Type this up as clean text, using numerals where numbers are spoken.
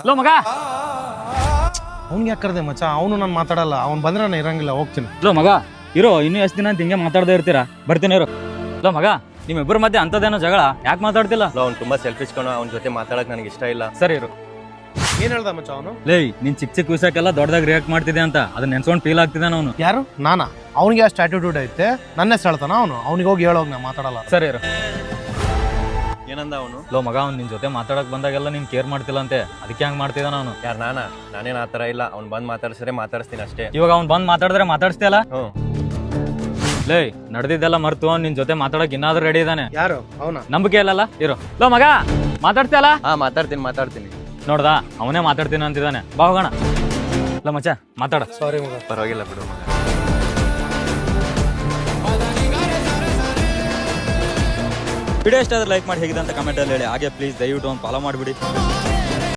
Low ಮಗ ಅವ್ನಿಗೆ ಯಾಕೆ ಕರೆದೆ ಮಚ್ಚ? ಅವನು ನಾನು ಮಾತಾಡಲ್ಲ, ಅವ್ನು ಬಂದ್ರೆ ನಾನು ಇರಂಗಿಲ್ಲ, ಹೋಗ್ತೀನಿ. ಲೋ ಮಗ ಇರೋ, ಇನ್ನೂ ಎಷ್ಟು ದಿನ ಅಂತ ಹಿಂಗೆ ಮಾತಾಡದೇ ಇರ್ತೀರಾ? ಬರ್ತೀನಿ ಇರೋ. ಲೋ ಮಗ, ನಿಮ್ಮಿಬ್ಬರ ಮಧ್ಯೆ ಅಂಥದ್ದೇನೋ ಜಗಳ ಯಾಕೆ ಮಾತಾಡ್ತಿಲ್ಲ? ಅವ್ನು ತುಂಬಾ ಸೆಲ್ಫಿಶ್ ಕಣೋ, ಅವ್ನ ಜೊತೆ ಮಾತಾಡಕ್ ನನಗೆ ಇಷ್ಟ ಇಲ್ಲ. ಸರಿ ಇರು. ಏನ್ ಹೇಳ್ದ ಮಚ್ಚ ಅವನು? ಲೇ, ನೀನ್ ಚಿಕ್ಕ ಚಿಕ್ಕ ವಿಷಯಕ್ಕೆಲ್ಲ ದೊಡ್ಡದಾಗಿ ರಿಯಾಕ್ಟ್ ಮಾಡ್ತಿದ್ದೆ ಅಂತ ಅದನ್ನ ನೆನ್ಸ್ಕೊಂಡು ಫೀಲ್ ಆಗ್ತಿದ್ದಾನ ಅವನು. ಯಾರು? ನಾನಾ? ಅವ್ನಿಗೆ ಅಷ್ಟು ಆಟಿಟ್ಯೂಡ್ ಐತೆ, ನನ್ನ ಹೆಸರು ಹೇಳ್ತಾನ ಅವನು. ಅವ್ನಿಗೆ ಹೋಗಿ ಹೇಳೋಗಿ ನಾ ಮಾತಾಡಲ್ಲ. ಸರಿ ಇರು. ಏನಂದ ಅವನು? ಲೋ ಮಗ, ಅವ್ನು ನಿನ್ ಜೊತೆ ಮಾತಾಡಕ್ ಬಂದಾಗೆಲ್ಲ ನೀನ್ ಕೇರ್ ಮಾಡ್ತಿಲ್ಲ ಅಂತೆ, ಅದಕ್ಕೆ ಹಂಗ್ ಮಾಡ್ತಿದ್ದಾನ ಅವನು. ಯಾರು ನಾನೇನ್ ಆತರ ಇಲ್ಲ. ಅವ್ನು ಬಂದ್ ಮಾತಾಡ್ಸಿದ್ರೆ ಮಾತಾಡಿಸ್ತೀನಿ ಅಷ್ಟೇ. ಇವಾಗ ಅವ್ನು ಬಂದ್ ಮಾತಾಡಿದ್ರೆ ಮಾತಾಡ್ಸ್ತಿಯಲ್ಲ? ಹ್ಞೂ. ಲೇ, ನಡೆದಿದ್ದೆಲ್ಲ ಮರ್ತು ಅವ್ನು ನಿನ್ ಜೊತೆ ಮಾತಾಡಕ್ ಇನ್ನಾದ್ರೂ ರೆಡಿ ಇದ್ದಾನೆ. ಯಾರು? ಅವನ? ನಂಬಿಕೆ ಇಲ್ಲಲ್ಲ? ಇರು. ಲೋ ಮಗ, ಮಾತಾಡ್ತಿಯಲ್ಲ? ಹಾ, ಮಾತಾಡ್ತೀನಿ. ನೋಡ್ದಾ, ಅವನೇ ಮಾತಾಡ್ತೀನಿ ಅಂತಿದ್ದಾನೆ. ಬಾ ಹೋಗೋಣ. ಇಲ್ಲ ಮಚ್ಚ, ಮಾತಾಡ. ಸಾರಿ ಮಗ. ಪರವಾಗಿಲ್ಲ ಬಿಡು ಮಗ. ವಿಡಿಯೋ ಇಷ್ಟ ಆದ್ರೆ ಲೈಕ್ ಮಾಡಿ, ಹೇಗಿದೆ ಅಂತ ಕಮೆಂಟಲ್ಲಿ ಹೇಳಿ. ಹಾಗೆ ಪ್ಲೀಸ್ ದಯವಿಟ್ಟು ಒಂದು ಫಾಲೋ ಮಾಡಿಬಿಡಿ.